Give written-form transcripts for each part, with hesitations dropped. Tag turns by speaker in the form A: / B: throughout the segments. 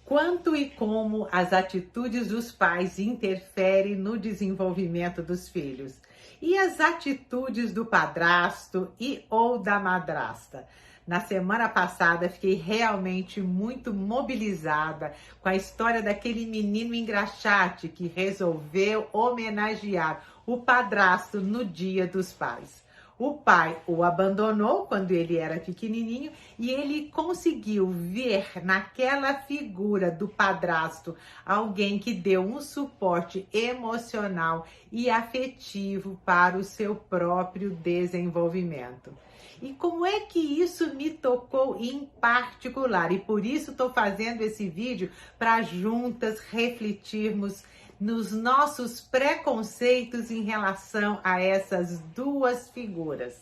A: Quanto e como as atitudes dos pais interferem no desenvolvimento dos filhos? E as atitudes do padrasto e ou da madrasta? Na semana passada, fiquei realmente muito mobilizada com a história daquele menino engraxate que resolveu homenagear o padrasto no Dia dos Pais. O pai o abandonou quando ele era pequenininho e ele conseguiu ver naquela figura do padrasto alguém que deu um suporte emocional e afetivo para o seu próprio desenvolvimento. E como é que isso me tocou em particular? E por isso estou fazendo esse vídeo para juntas refletirmos nos nossos preconceitos em relação a essas duas figuras.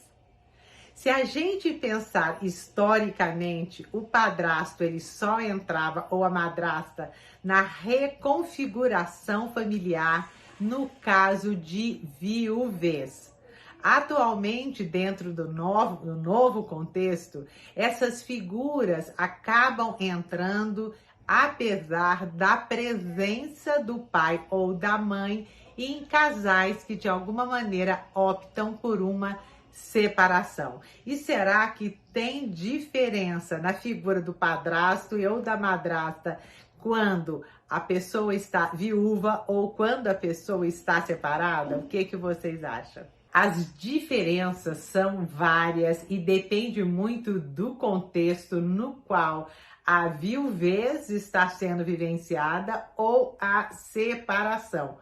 A: Se a gente pensar historicamente, o padrasto ele só entrava, ou a madrasta, na reconfiguração familiar no caso de viuvez. Atualmente, dentro do novo contexto, essas figuras acabam entrando apesar da presença do pai ou da mãe em casais que de alguma maneira optam por uma separação. E será que tem diferença na figura do padrasto ou da madrasta quando a pessoa está viúva ou quando a pessoa está separada? O que vocês acham? As diferenças são várias e depende muito do contexto no qual a viuvez está sendo vivenciada ou a separação.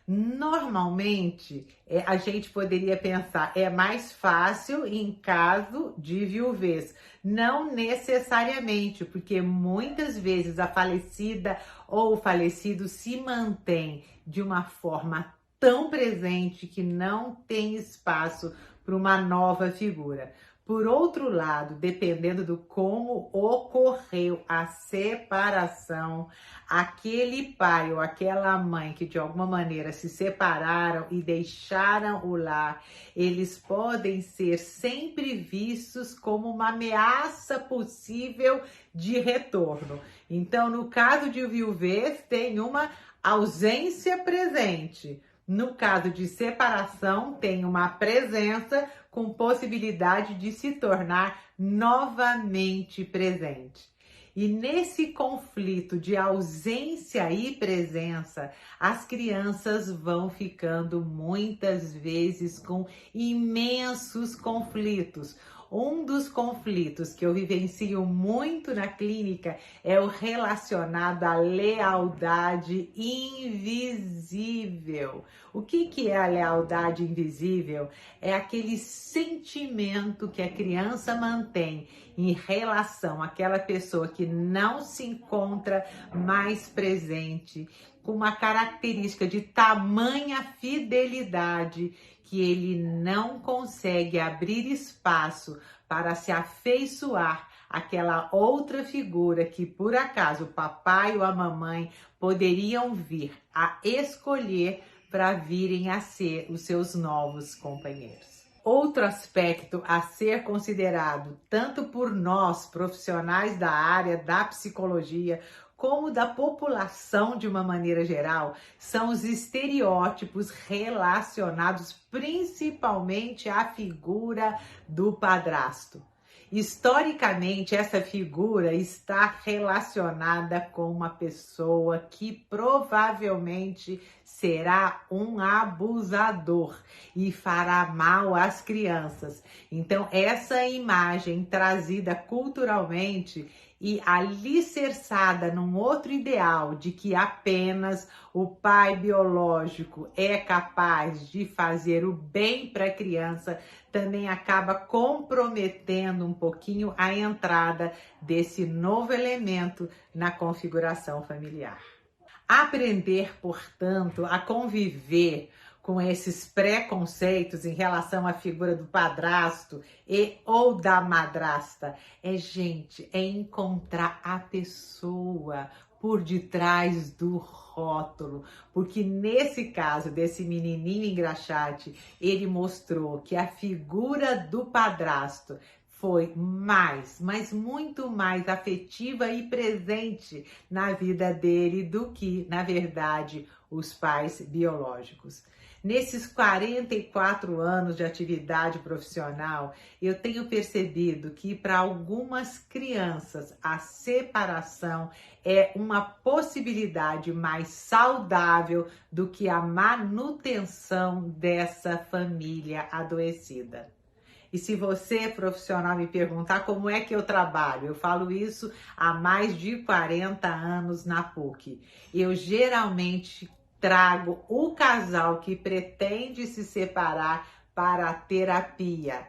A: Normalmente, a gente poderia pensar, é mais fácil em caso de viuvez. Não necessariamente, porque muitas vezes a falecida ou o falecido se mantém de uma forma tão presente que não tem espaço para uma nova figura. Por outro lado, dependendo do como ocorreu a separação, aquele pai ou aquela mãe que de alguma maneira se separaram e deixaram o lar, eles podem ser sempre vistos como uma ameaça possível de retorno. Então, no caso de viuvez, tem uma ausência presente. No caso de separação, tem uma presença com possibilidade de se tornar novamente presente. E nesse conflito de ausência e presença, as crianças vão ficando muitas vezes com imensos conflitos. Um dos conflitos que eu vivencio muito na clínica é o relacionado à lealdade invisível. O que é a lealdade invisível? É aquele sentimento que a criança mantém em relação àquela pessoa que não se encontra mais presente, com uma característica de tamanha fidelidade que ele não consegue abrir espaço para se afeiçoar àquela outra figura que por acaso o papai ou a mamãe poderiam vir a escolher para virem a ser os seus novos companheiros. Outro aspecto a ser considerado, tanto por nós, profissionais da área da psicologia, como da população de uma maneira geral, são os estereótipos relacionados principalmente à figura do padrasto. Historicamente, essa figura está relacionada com uma pessoa que provavelmente será um abusador e fará mal às crianças. Então, essa imagem trazida culturalmente e alicerçada num outro ideal de que apenas o pai biológico é capaz de fazer o bem para a criança, também acaba comprometendo um pouquinho a entrada desse novo elemento na configuração familiar. Aprender, portanto, a conviver com esses preconceitos em relação à figura do padrasto e ou da madrasta é encontrar a pessoa por detrás do rótulo, porque nesse caso desse menininho engraxate, ele mostrou que a figura do padrasto foi mais, mas muito mais afetiva e presente na vida dele do que, na verdade, os pais biológicos. Nesses 44 anos de atividade profissional, eu tenho percebido que para algumas crianças a separação é uma possibilidade mais saudável do que a manutenção dessa família adoecida. E se você, profissional, me perguntar como é que eu trabalho, eu falo isso há mais de 40 anos na PUC. Eu geralmente trago o casal que pretende se separar para a terapia,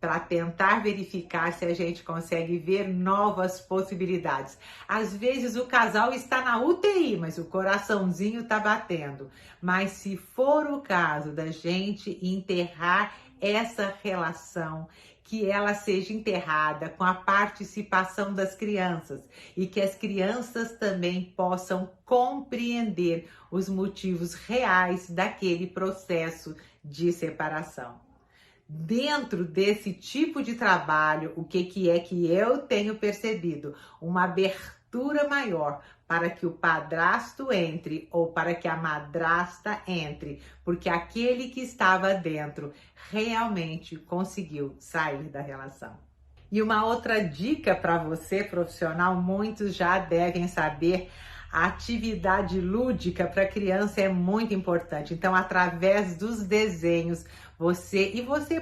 A: para tentar verificar se a gente consegue ver novas possibilidades. Às vezes o casal está na UTI, mas o coraçãozinho está batendo. Mas se for o caso da gente enterrar essa relação, que ela seja enterrada com a participação das crianças e que as crianças também possam compreender os motivos reais daquele processo de separação. Dentro desse tipo de trabalho, o que é que eu tenho percebido? Uma abertura maior para que o padrasto entre ou para que a madrasta entre, porque aquele que estava dentro realmente conseguiu sair da relação. E uma outra dica para você, profissional, muitos já devem saber, a atividade lúdica para criança é muito importante. Então, através dos desenhos, você,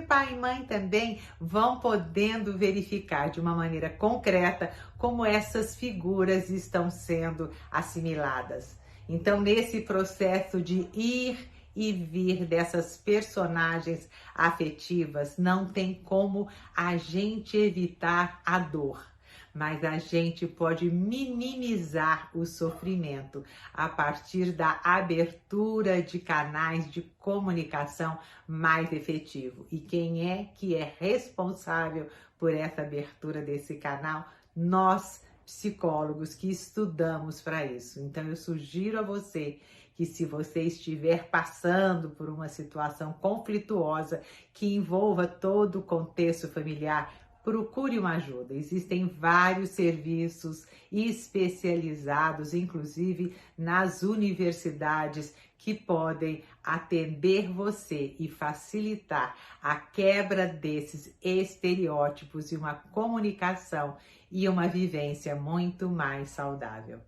A: pai e mãe também, vão podendo verificar de uma maneira concreta como essas figuras estão sendo assimiladas. Então, nesse processo de ir e vir dessas personagens afetivas, não tem como a gente evitar a dor, mas a gente pode minimizar o sofrimento a partir da abertura de canais de comunicação mais efetivo. E quem é que é responsável por essa abertura desse canal? Nós, psicólogos que estudamos para isso. Então eu sugiro a você que, se você estiver passando por uma situação conflituosa que envolva todo o contexto familiar, procure uma ajuda. Existem vários serviços especializados, inclusive nas universidades, que podem atender você e facilitar a quebra desses estereótipos e uma comunicação e uma vivência muito mais saudável.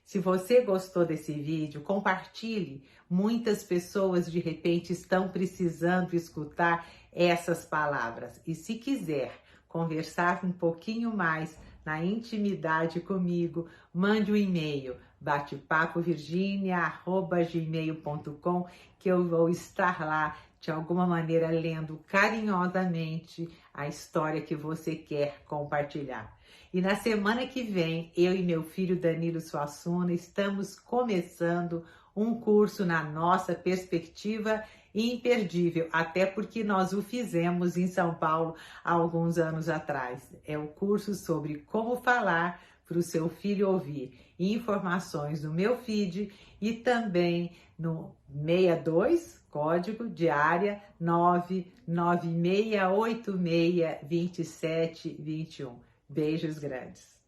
A: Se você gostou desse vídeo, compartilhe. Muitas pessoas de repente estão precisando escutar essas palavras. E se quiser conversar um pouquinho mais na intimidade comigo, mande um e-mail, batepapovirginia@gmail.com, que eu vou estar lá de alguma maneira lendo carinhosamente a história que você quer compartilhar. E na semana que vem, eu e meu filho Danilo Suassuna estamos começando um curso na nossa perspectiva imperdível, até porque nós o fizemos em São Paulo há alguns anos atrás. É o curso sobre como falar para o seu filho ouvir. Informações no meu feed e também no 62, código de área 996862721. Beijos grandes.